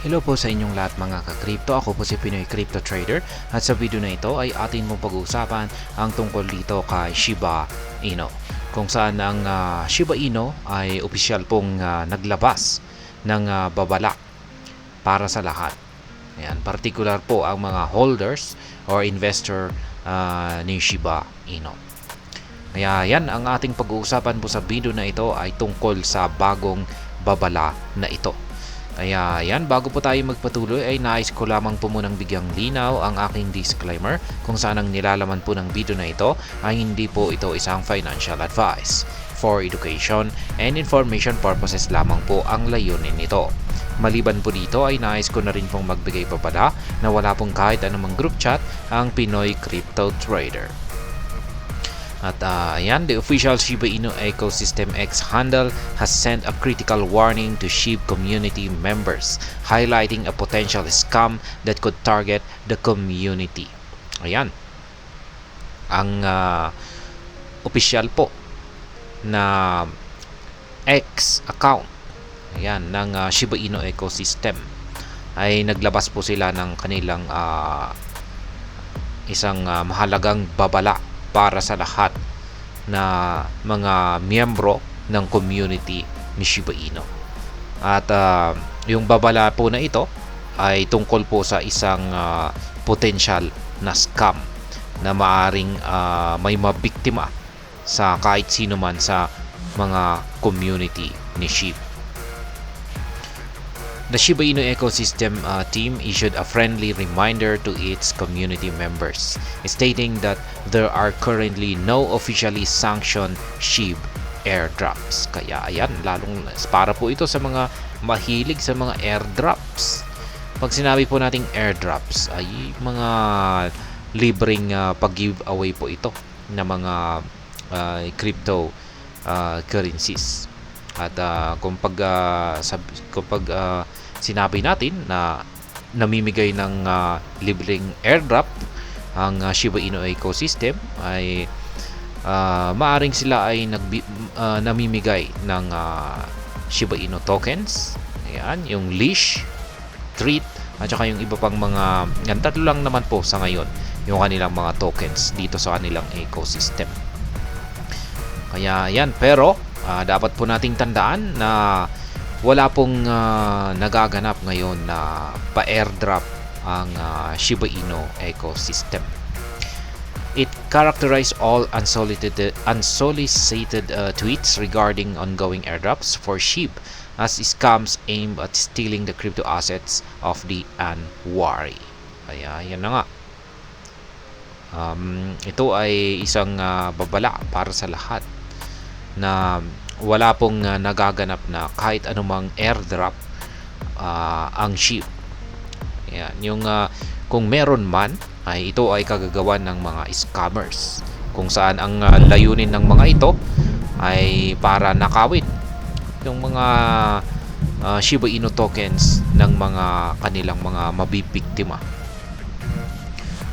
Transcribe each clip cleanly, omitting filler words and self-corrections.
Hello po sa inyong lahat mga ka-crypto. Ako po si Pinoy Crypto Trader at sa video na ito ay atin mong pag-uusapan ang tungkol dito kay Shiba Inu. Kung saan ang Shiba Inu ay opisyal pong naglabas ng babala para sa lahat. Ayan, particular po ang mga holders or investor ni Shiba Inu. Kaya yan ang ating pag-uusapan po sa video na ito ay tungkol sa bagong babala na ito. Kaya yan, bago po tayo magpatuloy ay nais ko lamang po munang bigyang linaw ang aking disclaimer kung saan ang nilalaman po ng video na ito ay hindi po ito isang financial advice. For education and information purposes lamang po ang layunin nito. Maliban po dito ay nais ko na rin pong magbigay papala na wala pong kahit anumang group chat ang Pinoy Crypto Trader. At ayan, the official Shiba Inu Ecosystem X handle has sent a critical warning to SHIB community members, highlighting a potential scam that could target the community. Ayan, ang official po na X account ayan, ng Shiba Inu Ecosystem ay naglabas po sila ng kanilang isang mahalagang babala para sa lahat na mga miyembro ng community ni Shiba Inu. At yung babala po na ito ay tungkol po sa isang potential na scam na maaring may mabiktima sa kahit sino man sa mga community ni SHIB. The Shiba Inu Ecosystem team issued a friendly reminder to its community members, stating that there are currently no officially sanctioned SHIB airdrops. Kaya ayan, lalong para po ito sa mga mahilig sa mga airdrops. Pag sinabi po nating airdrops, ay mga libreng pag-giveaway po ito na mga crypto currencies. At kung sinabi natin na namimigay ng libreng airdrop ang Shiba Inu Ecosystem ay maaring sila ay namimigay ng Shiba Inu tokens. Ayan, yung leash, treat, at saka yung iba pang mga yan, tatlo lang naman po sa ngayon yung kanilang mga tokens dito sa kanilang ecosystem. Kaya yan, pero dapat po nating tandaan na wala pong nagaganap ngayon na pa-airdrop ang Shiba Inu ecosystem. It characterized all unsolicited tweets regarding ongoing airdrops for SHIB as scams aimed at stealing the crypto assets of the unwary. Kaya yan na nga. Ito ay isang babala para sa lahat na wala pong nagaganap na kahit anumang airdrop ang SHIB. Yan, yung kung meron man ay ito ay kagagawan ng mga scammers kung saan ang layunin ng mga ito ay para nakawin yung mga Shiba Inu tokens ng mga kanilang mga mabibiktima.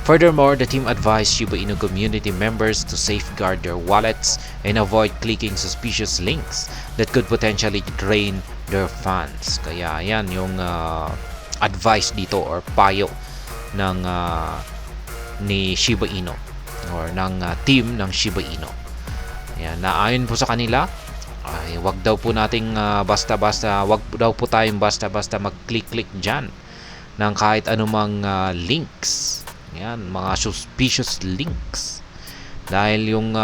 Furthermore, the team advised Shiba Inu community members to safeguard their wallets and avoid clicking suspicious links that could potentially drain their funds. Kaya yan yung advice dito or payo ng ni Shiba Inu or ng team ng Shiba Inu. Ayan, naayon po sa kanila ay wag daw po nating wag daw po tayong basta-basta mag-click-click dyan ng kahit anumang links. Yan, mga suspicious links. Dahil yung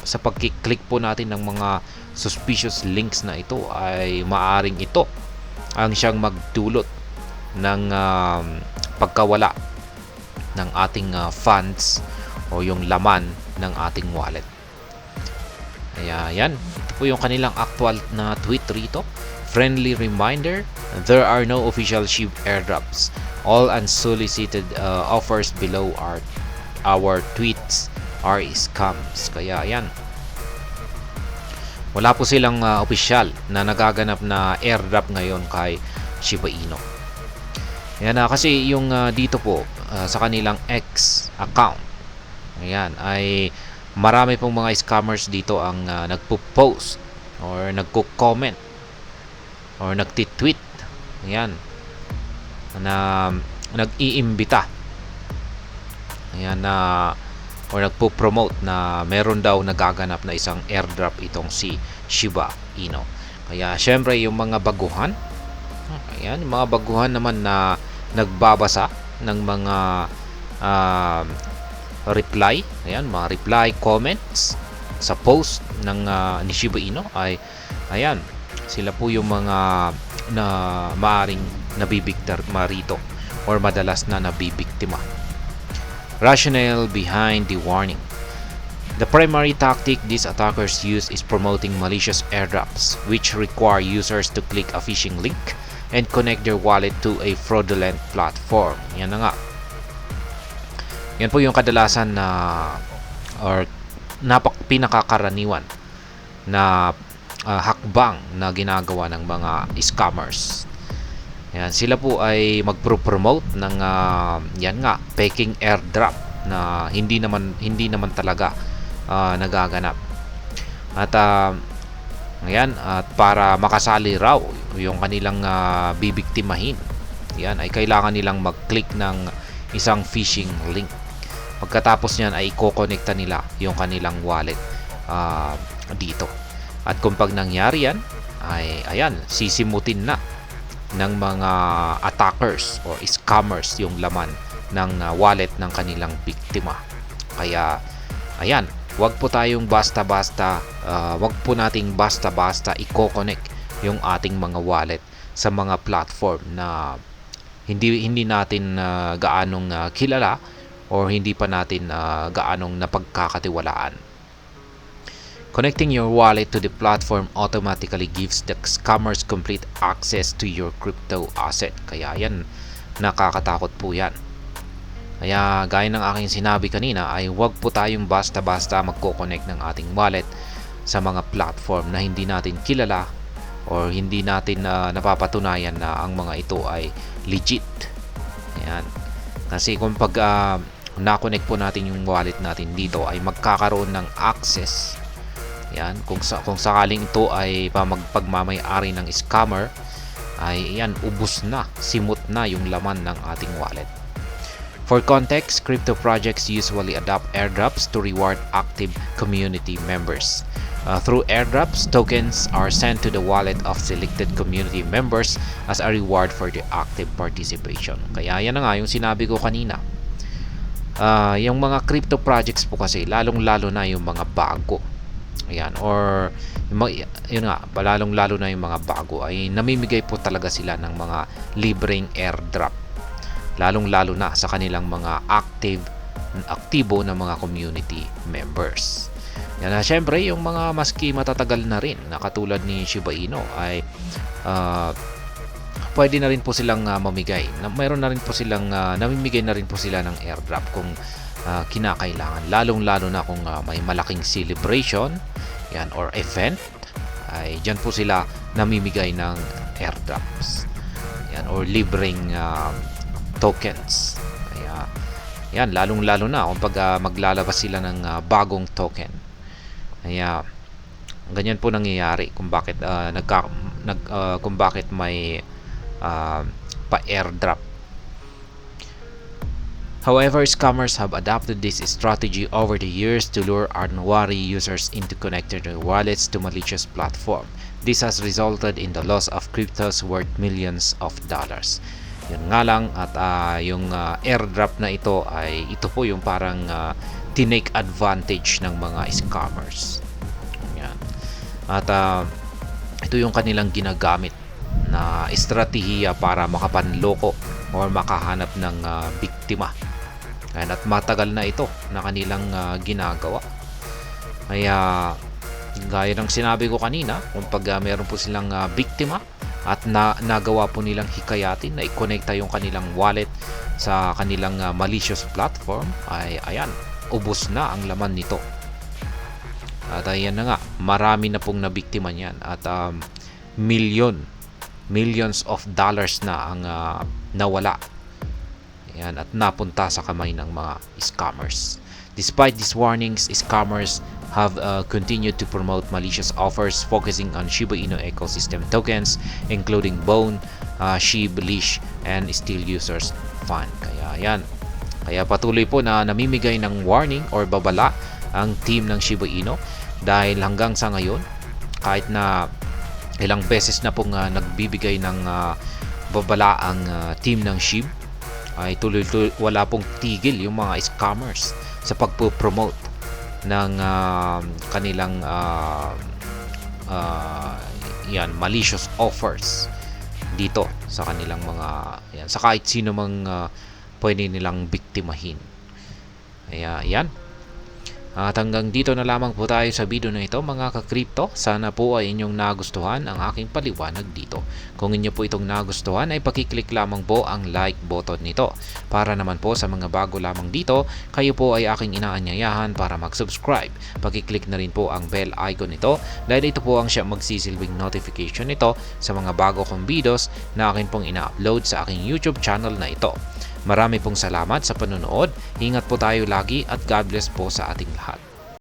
sa pag-click po natin ng mga suspicious links na ito ay maaring ito ang siyang magdulot ng pagkawala ng ating funds o yung laman ng ating wallet. Kaya yan, ito po yung kanilang actual na tweet rito. Friendly reminder, there are no official SHIB airdrops. All unsolicited offers below our tweets are scams. Kaya yan, wala po silang opisyal na nagaganap na airdrop ngayon kay Shiba Inu. Yan kasi yung dito po sa kanilang X account, ayan, ay marami pong mga scammers dito ang nagpo-post or nagko-comment or nagti-tweet. Ayan, na nag-iimbita, ayan, na or nagpo-promote na meron daw nagaganap na isang airdrop itong si Shiba Inu. Kaya syempre yung mga baguhan, ayan, yung mga baguhan naman na nagbabasa ng mga reply, ayan, mga reply comments sa post ng ni Shiba Inu ay ayan, sila po yung mga na maaring nabibiktima rito or madalas na nabibiktima. Rationale behind the warning. The primary tactic these attackers use is promoting malicious airdrops, which require users to click a phishing link and connect their wallet to a fraudulent platform. Yan na nga. Yan po yung kadalasan na or pinakakaraniwan na hakbang na ginagawa ng mga scammers. Yan, sila po ay magpro-promote ng yan nga, faking airdrop na hindi naman talaga nagaganap. At ayan, at para makasali raw yung kanilang bibiktimahin, yan ay kailangan nilang mag-click ng isang phishing link. Pagkatapos niyan ay i-connecta nila yung kanilang wallet dito. At kung pag nangyari yan, ay ayan, sisimutin na ng mga attackers or scammers yung laman ng wallet ng kanilang biktima. Kaya ayan, wag po tayong basta-basta, wag po nating basta-basta i-connect yung ating mga wallet sa mga platform na hindi natin gaanong kilala or hindi pa natin gaanong napagkakatiwalaan. Connecting your wallet to the platform automatically gives the scammers complete access to your crypto asset. Kaya yan, nakakatakot po yan. Kaya gaya ng aking sinabi kanina ay huwag po tayong basta-basta magko-connect ng ating wallet sa mga platform na hindi natin kilala or hindi natin napapatunayan na ang mga ito ay legit. Ayan. Kasi kung pag na-connect po natin yung wallet natin dito ay magkakaroon ng access. Yan, kung sakaling ito ay pagmamay-ari ng scammer, ay yan, ubos na, simot na yung laman ng ating wallet. For context, crypto projects usually adopt airdrops to reward active community members. Through airdrops, tokens are sent to the wallet of selected community members as a reward for the active participation. Kaya yan na nga yung sinabi ko kanina. Yung mga crypto projects po kasi, lalong-lalo na yung mga bago. Ayan, or yun nga, lalong-lalo na yung mga bago ay namimigay po talaga sila ng mga libreng airdrop, lalong-lalo na sa kanilang mga aktibo na mga community members. Yan na, syempre yung mga maski matatagal na rin na katulad ni Shiba Inu ay pwede na rin po silang mamigay. Mayroon na rin po silang namimigay na rin po sila ng airdrop kung kinakailangan, lalong-lalo na kung may malaking celebration yan or event, ay dyan po sila namimigay ng airdrops yan or libreng tokens. Kaya yan, lalong-lalo na kung pag maglalabas sila ng bagong token. Kaya ganyan po nangyayari kung bakit kung bakit may pa-airdrop. However, scammers have adopted this strategy over the years to lure unwary users into connecting their wallets to malicious platform. This has resulted in the loss of cryptos worth millions of dollars. Yun nga lang, at yung airdrop na ito ay ito po yung parang tinake advantage ng mga scammers. Yan. At ito yung kanilang ginagamit na estratehiya para makapanloko or makahanap ng biktima. At matagal na ito na kanilang ginagawa. Kaya gaya ng sinabi ko kanina, kung pag meron po silang biktima at nagawa po nilang hikayatin na i-connecta yung kanilang wallet sa kanilang malicious platform, ay ayan, ubos na ang laman nito. At ayan na nga, marami na pong nabiktima niyan at millions of dollars na ang nawala. Ayan, at napunta sa kamay ng mga scammers. Despite these warnings, scammers have continued to promote malicious offers focusing on Shiba Inu ecosystem tokens including Bone, SHIB, Leash, and Still Users Fund. Kaya yan. Kaya patuloy po na namimigay ng warning or babala ang team ng Shiba Inu dahil hanggang sa ngayon kahit na ilang beses na pong nagbibigay ng babala ang team ng SHIB ay tuloy-tuloy wala pong tigil yung mga scammers sa pagpo-promote ng kanilang malicious offers dito sa kanilang mga sa kahit sino mang pwede nilang biktimahin. Kaya yan. At hanggang dito na lamang po tayo sa video na ito mga ka-crypto. Sana po ay inyong nagustuhan ang aking paliwanag dito. Kung inyo po itong nagustuhan ay pakiclick lamang po ang like button nito. Para naman po sa mga bago lamang dito, kayo po ay aking inaanyayahan para mag-subscribe. Pakiclick na rin po ang bell icon nito dahil ito po ang siya magsisilbing notification nito sa mga bago kong videos na akin pong ina-upload sa aking YouTube channel na ito. Marami pong salamat sa panonood. Ingat po tayo lagi at God bless po sa ating lahat.